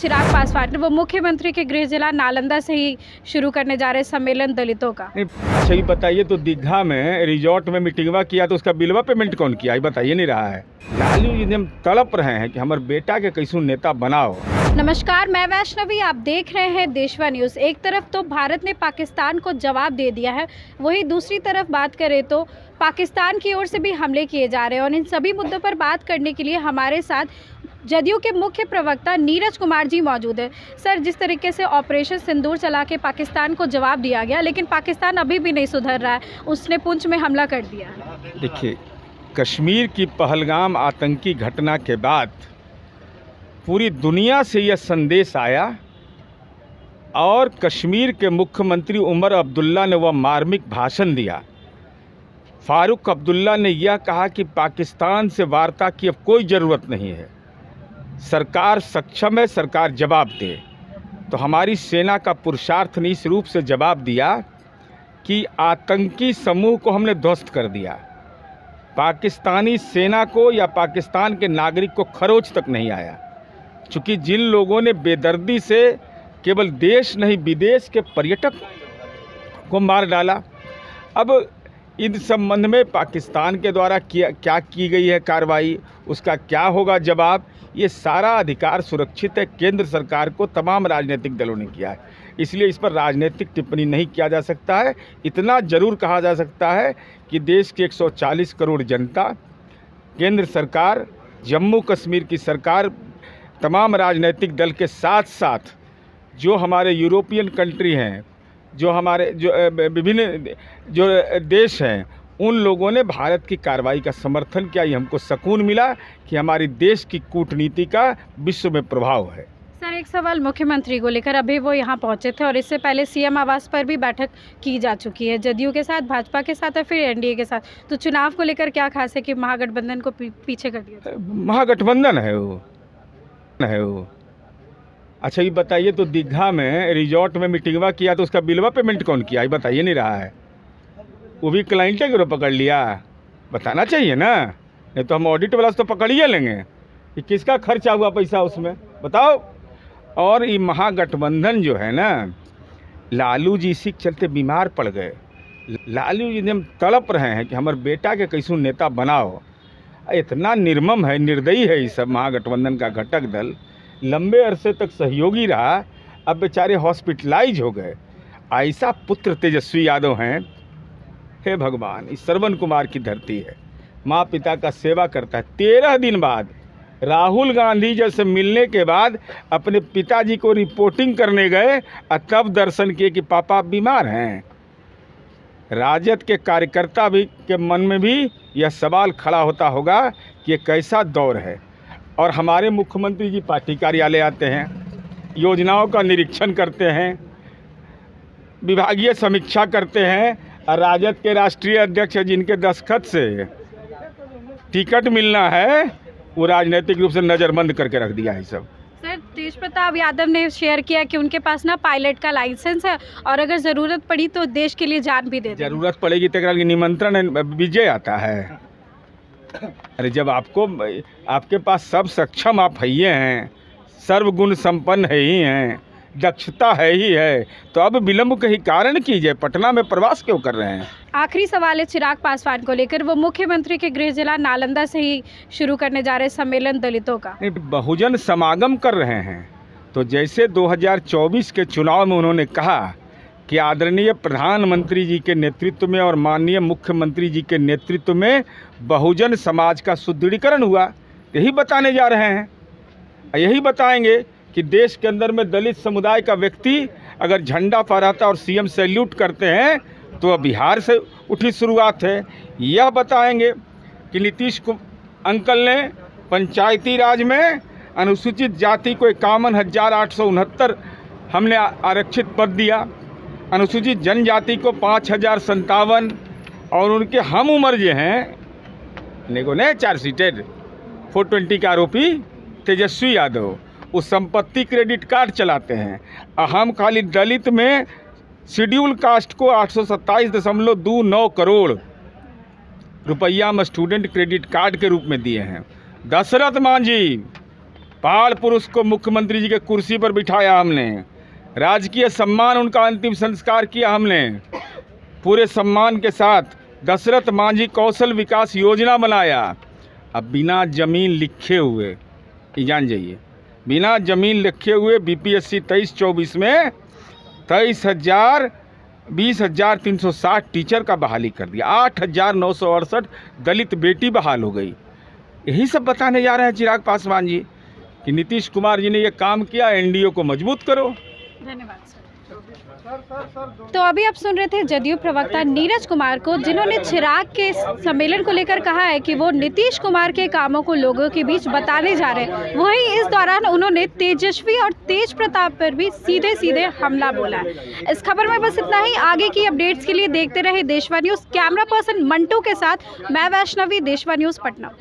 चिराग पासवान वो मुख्यमंत्री के गृह जिला नालंदा से ही शुरू करने जा रहे सम्मेलन दलितों का। अच्छा, ये बताइए तो दीघा में रिजॉर्ट में मीटिंगवा किया तो उसका बिलवा पेमेंट कौन किया, ये बताइए नहीं रहा है। लालू जी हम तड़प रहे हैं कि हमारे बेटा के कैसू नेता बनाओ। नमस्कार, मैं वैष्णवी, आप देख रहे हैं देशवा न्यूज़। एक तरफ तो भारत ने पाकिस्तान को जवाब दे दिया है, वहीं दूसरी तरफ बात करें तो पाकिस्तान की ओर से भी हमले किए जा रहे हैं। और इन सभी मुद्दों पर बात करने के लिए हमारे साथ जदयू के मुख्य प्रवक्ता नीरज कुमार जी मौजूद है। सर, जिस तरीके से ऑपरेशन सिंदूर चला के पाकिस्तान को जवाब दिया गया, लेकिन पाकिस्तान अभी भी नहीं सुधर रहा है, उसने पुंछ में हमला कर दिया। देखिए, कश्मीर की पहलगाम आतंकी घटना के बाद पूरी दुनिया से यह संदेश आया और कश्मीर के मुख्यमंत्री उमर अब्दुल्ला ने वह मार्मिक भाषण दिया। फारूक अब्दुल्ला ने यह कहा कि पाकिस्तान से वार्ता की अब कोई ज़रूरत नहीं है, सरकार सक्षम है, सरकार जवाब दे। तो हमारी सेना का पुरुषार्थ ने इस रूप से जवाब दिया कि आतंकी समूह को हमने ध्वस्त कर दिया। पाकिस्तानी सेना को या पाकिस्तान के नागरिक को खरोच तक नहीं आया, चूँकि जिन लोगों ने बेदर्दी से केवल देश नहीं विदेश के पर्यटक को मार डाला। अब इन संबंध में पाकिस्तान के द्वारा क्या की गई है कार्रवाई, उसका क्या होगा जवाब, ये सारा अधिकार सुरक्षित है केंद्र सरकार को, तमाम राजनीतिक दलों ने किया है, इसलिए इस पर राजनीतिक टिप्पणी नहीं किया जा सकता है। इतना ज़रूर कहा जा सकता है कि देश की 140 करोड़ जनता, केंद्र सरकार, जम्मू कश्मीर की सरकार, तमाम राजनीतिक दल के साथ साथ जो हमारे यूरोपियन कंट्री हैं, जो हमारे विभिन्न जो देश हैं, उन लोगों ने भारत की कार्रवाई का समर्थन किया। ये हमको सुकून मिला कि हमारी देश की कूटनीति का विश्व में प्रभाव है। सर, एक सवाल मुख्यमंत्री को लेकर, अभी वो यहाँ पहुँचे थे और इससे पहले सीएम आवास पर भी बैठक की जा चुकी है, जदयू के साथ, भाजपा के साथ और फिर एनडीए के साथ। तो चुनाव को लेकर क्या खास है कि महागठबंधन को पीछे कर दिया? महागठबंधन है वो। अच्छा, ये बताइए तो दीघा में रिजॉर्ट में मीटिंगवा किया तो उसका बिलवा पेमेंट कौन किया, ये बताइए नहीं रहा है। वो भी क्लाइंटे के पकड़ लिया, बताना चाहिए ना, नहीं तो हम ऑडिट वाला तो पकड़ ही लेंगे कि किसका खर्चा हुआ पैसा उसमें, बताओ। और ये महागठबंधन जो है ना, लालू जी इसी के चलते बीमार पड़ गए। लालू जी हम तड़प रहे हैं कि हमारे बेटा के कैसू नेता बनाओ। इतना निर्मम है, निर्दयी है ये सब महागठबंधन का घटक दल। लंबे अरसे तक सहयोगी रहा, अब बेचारे हॉस्पिटलाइज हो गए। ऐसा पुत्र तेजस्वी यादव हैं, हे भगवान, इस श्रवण कुमार की धरती है, माँ पिता का सेवा करता है। 13 दिन बाद राहुल गांधी जैसे मिलने के बाद अपने पिताजी को रिपोर्टिंग करने गए और तब दर्शन किए कि पापा बीमार हैं। राजद के कार्यकर्ता भी के मन में भी यह सवाल खड़ा होता होगा कि ये कैसा दौर है। और हमारे मुख्यमंत्री जी पार्टी कार्यालय आते हैं, योजनाओं का निरीक्षण करते हैं, विभागीय समीक्षा करते हैं, और राजद के राष्ट्रीय अध्यक्ष जिनके दस्तखत से टिकट मिलना है, वो राजनीतिक रूप से नज़रबंद करके रख दिया है सब। सर, तेज प्रताप यादव ने शेयर किया कि उनके पास ना पायलट का लाइसेंस है और अगर ज़रूरत पड़ी तो देश के लिए जान भी दे दें। ज़रूरत पड़ेगी तो निमंत्रण विजय आता है। अरे जब आपके पास सब सक्षम आप हैं, सर्वगुण संपन्न है ही हैं, दक्षता है ही है, तो अब विलंब कहीं कारण कीजिए, पटना में प्रवास क्यों कर रहे हैं? आखिरी सवाल है चिराग पासवान को लेकर, वो मुख्यमंत्री के गृह जिला नालंदा से ही शुरू करने जा रहे सम्मेलन दलितों का। बहुजन समागम कर रहे हैं, तो जैसे 2024 के चुनाव में उन्होंने कहा कि आदरणीय प्रधानमंत्री जी के नेतृत्व में और माननीय मुख्यमंत्री जी के नेतृत्व में बहुजन समाज का सुदृढ़ीकरण हुआ, यही बताने जा रहे हैं। यही बताएंगे कि देश के अंदर में दलित समुदाय का व्यक्ति अगर झंडा फहराता और सीएम सैल्यूट करते हैं तो बिहार से उठी शुरुआत है। यह बताएंगे कि नीतीश अंकल ने पंचायती राज में अनुसूचित जाति को 51,869 हमने आरक्षित पद दिया, अनुसूचित जनजाति को 5,057, और उनके हम उम्र जो हैं ने चार्जशीटेड 420 का आरोपी तेजस्वी यादव, उस संपत्ति क्रेडिट कार्ड चलाते हैं। हम खाली दलित में शेड्यूल कास्ट को 827.29 करोड़ रुपया हम स्टूडेंट क्रेडिट कार्ड के रूप में दिए हैं। दशरथ मांझी पहाड़ पुरुष को मुख्यमंत्री जी के कुर्सी पर बिठाया हमने, राजकीय सम्मान उनका अंतिम संस्कार किया हमने, पूरे सम्मान के साथ दशरथ मांझी कौशल विकास योजना बनाया। अब बिना ज़मीन लिखे हुए, ये जान जाइए, बिना ज़मीन लिखे हुए बीपीएससी 23-24 में 20,360 टीचर का बहाली कर दिया। 8,968 दलित बेटी बहाल हो गई। यही सब बताने जा रहे हैं चिराग पासवान जी कि नीतीश कुमार जी ने ये काम किया, एनडीए को मजबूत करो। धन्यवाद सर। तो अभी आप सुन रहे थे जदयू प्रवक्ता नीरज कुमार को, जिन्होंने चिराग के सम्मेलन को लेकर कहा है कि वो नीतीश कुमार के कामों को लोगों के बीच बताने जा रहे हैं। वहीं इस दौरान उन्होंने तेजस्वी और तेज प्रताप पर भी सीधे सीधे हमला बोला है। इस खबर में बस इतना ही। आगे की अपडेट्स के लिए देखते रहे देशवा न्यूज़। कैमरा पर्सन मंटू के साथ मैं वैष्णवी, देशवा न्यूज़ पटना।